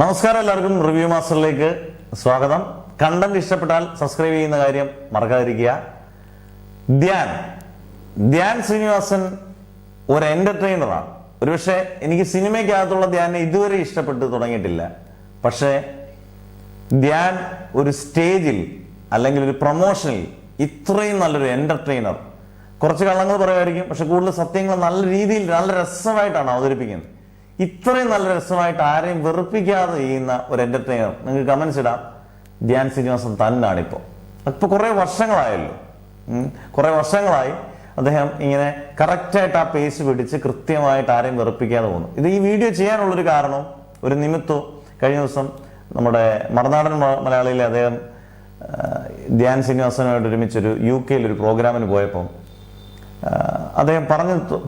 നമസ്കാരം, എല്ലാവർക്കും റിവ്യൂ മാസ്റ്ററിലേക്ക് സ്വാഗതം. കണ്ടന്റ് ഇഷ്ടപ്പെട്ടാൽ സബ്സ്ക്രൈബ് ചെയ്യുന്ന കാര്യം മറക്കാതിരിക്കുക. ധ്യാൻ ശ്രീനിവാസൻ ഒരു എന്റർടൈനറാണ്. ഒരുപക്ഷെ എനിക്ക് സിനിമയ്ക്കകത്തുള്ള ധ്യാനെ ഇതുവരെ ഇഷ്ടപ്പെട്ട് തുടങ്ങിയിട്ടില്ല. പക്ഷേ ധ്യാൻ ഒരു സ്റ്റേജിൽ അല്ലെങ്കിൽ ഒരു പ്രൊമോഷനിൽ ഇത്രയും നല്ലൊരു എന്റർടൈനർ, കുറച്ച് കള്ളങ്ങൾ പറയുമായിരിക്കും, പക്ഷെ കൂടുതൽ സത്യങ്ങൾ നല്ല രീതിയിൽ നല്ല രസമായിട്ടാണ് അവതരിപ്പിക്കുന്നത്. ഇത്രയും നല്ല രസമായിട്ട് ആരെയും വെറുപ്പിക്കാതെ ചെയ്യുന്ന ഒരു എന്റർടൈനർ നിങ്ങൾക്ക് കമന്റ്സ് ഇടാം. ധ്യാൻ ശ്രീനിവാസൻ തന്നെയാണ്. ഇപ്പൊ കുറെ വർഷങ്ങളായല്ലോ, കുറെ വർഷങ്ങളായി അദ്ദേഹം ഇങ്ങനെ കറക്റ്റായിട്ട് ആ പേസ് പിടിച്ച് കൃത്യമായിട്ട് ആരെയും വെറുപ്പിക്കാതെ പോകുന്നു. ഈ വീഡിയോ ചെയ്യാനുള്ളൊരു കാരണം, ഒരു നിമിത്തം, കഴിഞ്ഞ ദിവസം നമ്മുടെ മറുനാടൻ മലയാളിയിലെ അദ്ദേഹം ധ്യാൻ ശ്രീനിവാസനുമായിട്ട് ഒരുമിച്ചൊരു UK ഒരു പ്രോഗ്രാമിന് പോയപ്പോൾ അദ്ദേഹം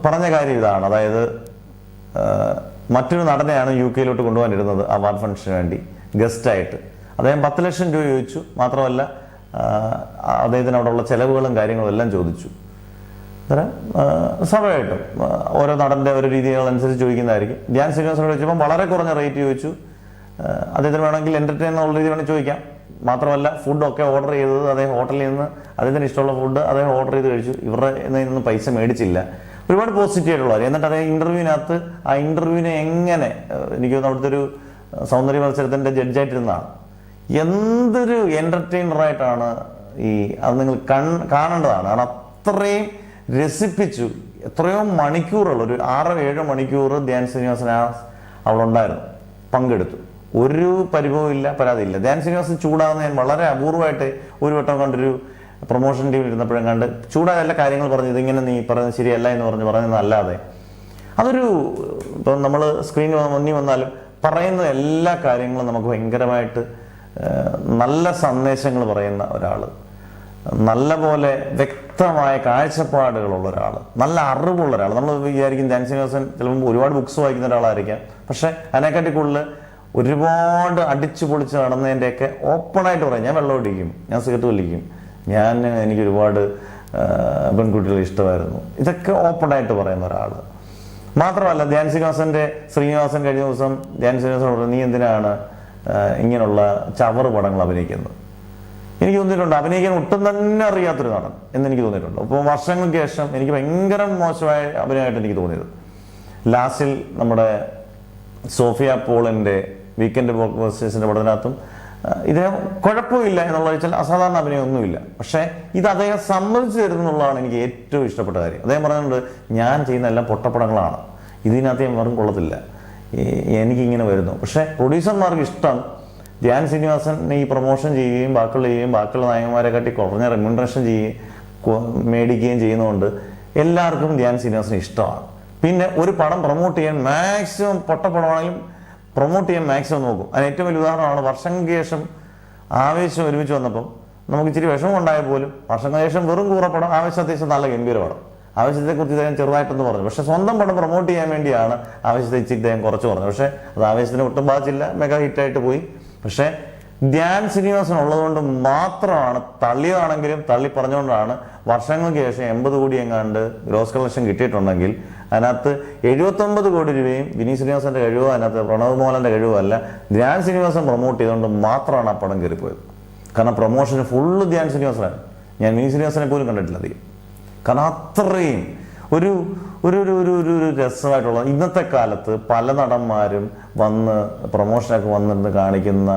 പറഞ്ഞ കാര്യം ഇതാണ്. അതായത് മറ്റൊരു നടനെയാണ് UK കൊണ്ടുപോകാനിരുന്നത് അവാർഡ് ഫംഗ്ഷന് വേണ്ടി ഗസ്റ്റായിട്ട്. അദ്ദേഹം 10 ലക്ഷം രൂപ ചോദിച്ചു. മാത്രമല്ല അദ്ദേഹത്തിന് അവിടെ ഉള്ള ചെലവുകളും കാര്യങ്ങളും എല്ലാം ചോദിച്ചു. അന്നേരം സ്വാഭാവികമായിട്ടും ഓരോ നടന്റെ ഓരോ രീതികളനുസരിച്ച് ചോദിക്കുന്നതായിരിക്കും. ധ്യാൻ ശ്രീനിവാസനോട് ചോദിച്ചപ്പോൾ വളരെ കുറഞ്ഞ റേറ്റ് ചോദിച്ചു. അദ്ദേഹത്തിന് വേണമെങ്കിൽ എന്റർടൈൻ ഉള്ള രീതി വേണമെങ്കിൽ ചോദിക്കാം. മാത്രമല്ല ഫുഡൊക്കെ ഓർഡർ ചെയ്തത് അദ്ദേഹം ഹോട്ടലിൽ നിന്ന് അദ്ദേഹത്തിന് ഇഷ്ടമുള്ള ഫുഡ് അദ്ദേഹം ഓർഡർ ചെയ്ത് കഴിച്ചു. ഇവരുടെ നിന്ന് പൈസ മേടിച്ചില്ല. ഒരുപാട് പോസിറ്റീവ് ആയിട്ടുള്ള. എന്നിട്ട് അദ്ദേഹം ഇന്റർവ്യൂവിനകത്ത് ആ ഇന്റർവ്യൂവിനെ എങ്ങനെ, എനിക്ക് തോന്നുന്നു അവിടുത്തെ ഒരു സൗന്ദര്യ മത്സരത്തിന്റെ ജഡ്ജായിട്ടിരുന്നതാണ്. എന്തൊരു എന്റർടൈനറായിട്ടാണ് അത് നിങ്ങൾ കാണേണ്ടതാണ്. കാരണം അത്രയും രസിപ്പിച്ചു. എത്രയോ മണിക്കൂറുകൾ, ഒരു 6-7 മണിക്കൂർ ധ്യാൻ ശ്രീനിവാസൻ അവിടെ ഉണ്ടായിരുന്നു, പങ്കെടുത്തു. ഒരു പരിഭവവും ഇല്ല, പരാതിയില്ല. ധ്യാൻ ശ്രീനിവാസൻ ചൂടാകുന്ന ഞാൻ വളരെ അപൂർവമായിട്ട് ഒരു വട്ടം കണ്ടൊരു പ്രൊമോഷൻ ടീമിൽ ഇരുന്നപ്പോഴും കണ്ട് ചൂടായ എല്ലാ കാര്യങ്ങൾ പറഞ്ഞു, ഇതിങ്ങനെ നീ പറയുന്നത് ശരിയല്ല എന്ന് പറഞ്ഞതല്ലാതെ അതൊരു ഇപ്പം നമ്മൾ സ്ക്രീനിൽ മുന്നിൽ വന്നാലും പറയുന്ന എല്ലാ കാര്യങ്ങളും നമുക്ക് ഭയങ്കരമായിട്ട് നല്ല സന്ദേശങ്ങൾ പറയുന്ന ഒരാൾ, നല്ല പോലെ വ്യക്തമായ കാഴ്ചപ്പാടുകളുള്ള ഒരാൾ, നല്ല അറിവുള്ള ഒരാൾ. നമ്മൾ വിചാരിക്കും ധ്യാൻ ശ്രീനിവാസൻ ചിലപ്പോൾ ഒരുപാട് ബുക്സ് വായിക്കുന്ന ഒരാളായിരിക്കാം. പക്ഷെ അതിനെക്കാട്ടി കൂടുതൽ ഒരുപാട് അടിച്ചു പൊളിച്ച് നടന്നതിൻ്റെയൊക്കെ ഓപ്പണായിട്ട് പറയും. ഞാൻ വെള്ളം അടിക്കും, ഞാൻ സിഗരറ്റ് വലിക്കും, എനിക്ക് ഒരുപാട് പെൺകുട്ടികളെ ഇഷ്ടമായിരുന്നു. ഇതൊക്കെ ഓപ്പണായിട്ട് പറയുന്ന ഒരാൾ. മാത്രമല്ല ധ്യാൻ ശ്രീനിവാസൻ കഴിഞ്ഞ ദിവസം ധ്യാൻ ശ്രീനിവാസൻ പറഞ്ഞു, നീ എന്തിനാണ് ഇങ്ങനെയുള്ള ചവറ് പടങ്ങൾ അഭിനയിക്കുന്നത്? എനിക്ക് തോന്നിയിട്ടുണ്ട് അഭിനയിക്കാൻ ഒട്ടും തന്നെ അറിയാത്തൊരു നടൻ എന്നെനിക്ക് തോന്നിയിട്ടുണ്ട്. അപ്പോൾ വർഷങ്ങൾക്ക് ശേഷം എനിക്ക് ഭയങ്കര മോശമായ അഭിനയമായിട്ട് എനിക്ക് തോന്നിയത് ലാസ്റ്റിൽ നമ്മുടെ സോഫിയ പോളിന്റെ വീക്കെൻഡ് ബ്ലോക്ക്ബസ്റ്റേഴ്സിന്റെ പടത്തിനകത്തും ഇദ്ദേഹം കുഴപ്പമില്ല എന്നുള്ള വെച്ചാൽ അസാധാരണ അഭിനയമൊന്നുമില്ല. പക്ഷേ ഇത് അദ്ദേഹം സമ്മതിച്ചു തരുന്നുള്ളതാണ് എനിക്ക് ഏറ്റവും ഇഷ്ടപ്പെട്ട കാര്യം. അദ്ദേഹം പറയുന്നുണ്ട്, ഞാൻ ചെയ്യുന്ന എല്ലാം പൊട്ടപ്പടങ്ങളാണ്, ഇതിനകത്ത് ഞാൻ വെറും കൊള്ളത്തില്ല, എനിക്കിങ്ങനെ വരുന്നു. പക്ഷെ പ്രൊഡ്യൂസർമാർക്ക് ഇഷ്ടം ധ്യാൻ ശ്രീനിവാസൻ ഈ പ്രൊമോഷൻ ചെയ്യുകയും ബാക്കിയുള്ള നായകന്മാരെക്കാട്ടി കുറഞ്ഞ റെമ്യൂണറേഷൻ മേടിക്കുകയും ചെയ്യുന്നതുകൊണ്ട് എല്ലാവർക്കും ധ്യാൻ ശ്രീനിവാസന് ഇഷ്ടമാണ്. പിന്നെ ഒരു പടം പ്രൊമോട്ട് ചെയ്യാൻ മാക്സിമം പൊട്ടപ്പടമാണെങ്കിലും പ്രൊമോട്ട് ചെയ്യാൻ മാക്സിമം നോക്കും. അതിന് ഏറ്റവും വലിയ ഉദാഹരണമാണ് വർഷങ്ങൾക്ക് ശേഷം ആവേശം ഒരുമിച്ച് വന്നപ്പം നമുക്ക് ഇച്ചിരി വിഷമം ഉണ്ടായാൽ പോലും വർഷങ്ങൾക്ക് ശേഷം വെറും കൂറപ്പടം, ആവേശം അത്യാവശ്യം നല്ല ഗംഭീര പടം. ആവേശത്തെക്കുറിച്ച് ഇദ്ദേഹം ചെറുതായിട്ടൊന്ന് പറഞ്ഞു. പക്ഷെ സ്വന്തം പടം പ്രൊമോട്ട് ചെയ്യാൻ വേണ്ടിയാണ് ആവേശത്തെ ഇദ്ദേഹം കുറച്ച് പറഞ്ഞു. പക്ഷെ അത് ആവേശത്തിന് ഒട്ടും ബാധിച്ചില്ല, മെഗാ ഹിറ്റായിട്ട് പോയി. പക്ഷെ ധ്യാൻ ശ്രീനിവാസൻ ഉള്ളതുകൊണ്ട് മാത്രമാണ്, തള്ളിയതാണെങ്കിലും തള്ളി പറഞ്ഞുകൊണ്ടാണ് വർഷങ്ങൾക്ക് ശേഷം 80 കോടി എങ്ങാണ്ട് ഗ്രോസ് കളക്ഷൻ കിട്ടിയിട്ടുണ്ടെങ്കിൽ അതിനകത്ത് 79 കോടി രൂപയും വിനീത് ശ്രീനിവാസന്റെ കഴിവോ അതിനകത്ത് പ്രണവ് മോഹൻലാലിന്റെ കഴിവോ അല്ല, ധ്യാൻ ശ്രീനിവാസൻ പ്രൊമോട്ട് ചെയ്തുകൊണ്ട് മാത്രമാണ് ആ പടം കയറിപ്പോയത്. കാരണം പ്രൊമോഷന് ഫുള്ള് ധ്യാൻ ശ്രീനിവാസനാണ്. ഞാൻ വിനീത് ശ്രീനിവാസനെ പോലും കണ്ടിട്ടില്ല അധികം. കാരണം അത്രയും ഒരു ഒരു ഒരു ഒരു രസമായിട്ടുള്ള, ഇന്നത്തെ കാലത്ത് പല നടന്മാരും വന്ന് പ്രൊമോഷനൊക്കെ വന്നിരുന്ന് കാണിക്കുന്ന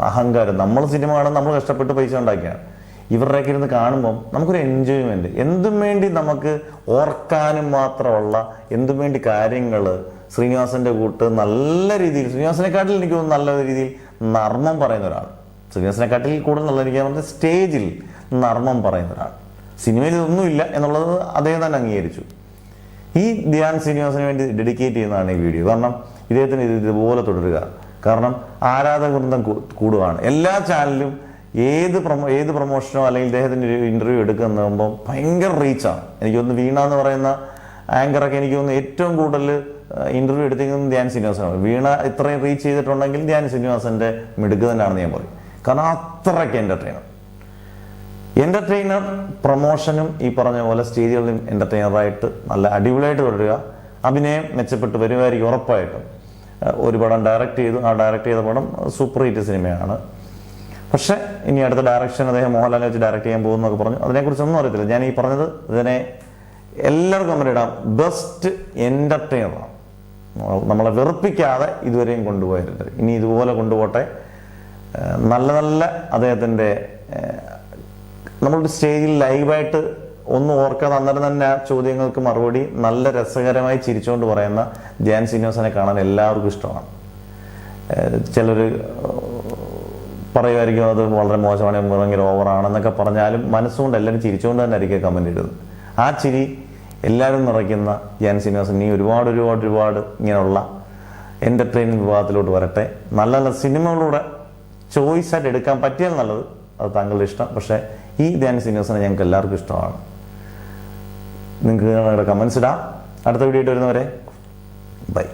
അഹങ്കാരം. നമ്മൾ സിനിമ കാണാൻ നമ്മൾ കഷ്ടപ്പെട്ട് പൈസ ഉണ്ടാക്കിയാണ്. ഇവരുടെയൊക്കെ ഇരുന്ന് കാണുമ്പം നമുക്കൊരു എൻജോയ്മെന്റ്, എന്തും വേണ്ടി നമുക്ക് ഓർക്കാനും മാത്രമുള്ള എന്തും വേണ്ടി കാര്യങ്ങൾ ശ്രീനിവാസന്റെ കൂട്ട് നല്ല രീതിയിൽ, ശ്രീനിവാസനെക്കാട്ടിൽ എനിക്ക് തോന്നുന്നു നല്ല രീതിയിൽ നർമ്മം പറയുന്ന ഒരാൾ, ശ്രീനിവാസനെക്കാട്ടിൽ കൂടുതൽ നല്ല എനിക്ക് സ്റ്റേജിൽ നർമ്മം പറയുന്ന ഒരാൾ. സിനിമയിൽ ഇതൊന്നുമില്ല എന്നുള്ളത് അദ്ദേഹം തന്നെ അംഗീകരിച്ചു. ഈ ധ്യാൻ ശ്രീനിവാസന് വേണ്ടി ഡെഡിക്കേറ്റ് ചെയ്യുന്നതാണ് ഈ വീഡിയോ. കാരണം ഇദ്ദേഹത്തിന് ഇതുപോലെ തുടരുക. കാരണം ആരാധക വൃന്ദം കൂടുകയാണ്. എല്ലാ ചാനലിലും ഏത് പ്രൊമോഷനോ അല്ലെങ്കിൽ ഇദ്ദേഹത്തിൻ്റെ ഒരു ഇന്റർവ്യൂ എടുക്കുമ്പോൾ ഭയങ്കര റീച്ചാണ്. എനിക്ക് തോന്നുന്നു വീണ എന്ന് പറയുന്ന ആങ്കറൊക്കെ എനിക്ക് തോന്നുന്നു ഏറ്റവും കൂടുതൽ ഇന്റർവ്യൂ എടുത്തിരിക്കുന്നത് ധ്യാൻ ശ്രീനിവാസനാണ്. വീണ ഇത്രയും റീച്ച് ചെയ്തിട്ടുണ്ടെങ്കിൽ ധ്യാൻ ശ്രീനിവാസന്റെ മിടുക്ക് തന്നെയാണെന്ന് ഞാൻ പറയും. കാരണം അത്രയ്ക്ക് എന്റർടൈനർ പ്രൊമോഷനും ഈ പറഞ്ഞ പോലെ സ്റ്റേജുകളിലും എന്റർടൈനറായിട്ട് നല്ല അടിപൊളിയായിട്ട് തുടരുക. അഭിനയം മെച്ചപ്പെട്ട് വരുമായിരിക്കും ഉറപ്പായിട്ടും. ഒരു പടം ഡയറക്റ്റ് ചെയ്തു. ആ ഡയറക്റ്റ് ചെയ്ത പടം സൂപ്പർ ഹിറ്റ് സിനിമയാണ്. പക്ഷേ ഇനി അടുത്ത ഡയറക്ഷൻ അദ്ദേഹം മോഹൻലാലിനെ വെച്ച് ഡയറക്റ്റ് ചെയ്യാൻ പോകുന്നൊക്കെ പറഞ്ഞു. അതിനെക്കുറിച്ചൊന്നും അറിയത്തില്ല. ഞാൻ ഈ പറഞ്ഞത് ഇതിനെ എല്ലാവർക്കും അവരിടാം ബെസ്റ്റ് എൻ്റർടൈനറാണ്. നമ്മളെ വെറുപ്പിക്കാതെ ഇതുവരെയും കൊണ്ടുപോയിട്ടുണ്ട്. ഇനി ഇതുപോലെ കൊണ്ടുപോട്ടെ. നല്ല നല്ല അദ്ദേഹത്തിൻ്റെ നമ്മളൊരു സ്റ്റേജിൽ ലൈവായിട്ട് ഒന്നും ഓർക്കാതെ അന്നേരം തന്നെ ആ ചോദ്യങ്ങൾക്ക് മറുപടി നല്ല രസകരമായി ചിരിച്ചുകൊണ്ട് പറയുന്ന ധ്യാൻ ശ്രീനിവാസനെ കാണാൻ എല്ലാവർക്കും ഇഷ്ടമാണ്. ചിലർ പറയുമായിരിക്കും അത് വളരെ മോശമാണ്, ഭയങ്കര ഓവറാണെന്നൊക്കെ പറഞ്ഞാലും മനസ്സുകൊണ്ട് എല്ലാവരും ചിരിച്ചുകൊണ്ട് തന്നെ ആയിരിക്കും കമൻ്റ് ഇടുന്നത്. ആ ചിരി എല്ലാവരും നിറയ്ക്കുന്ന ധ്യാൻ ശ്രീനിവാസൻ ഇനി ഒരുപാട് ഇങ്ങനെയുള്ള എൻ്റർടൈൻമെൻറ്റ് വിഭാഗത്തിലോട്ട് വരട്ടെ. നല്ല നല്ല സിനിമകളുടെ ചോയ്സായിട്ട് എടുക്കാൻ പറ്റിയാൽ നല്ലത്. അത് താങ്കളുടെ ഇഷ്ടം. പക്ഷേ ഈ ധ്യാൻ ശ്രീനിവാസനെ ഞങ്ങൾക്ക് എല്ലാവർക്കും ഇഷ്ടമാണ്. നിങ്ങൾക്ക് നിങ്ങളുടെ കമൻസ് ഇടാം. അടുത്ത വീഡിയോ ആയിട്ട് വരുന്നവരെ ബൈ.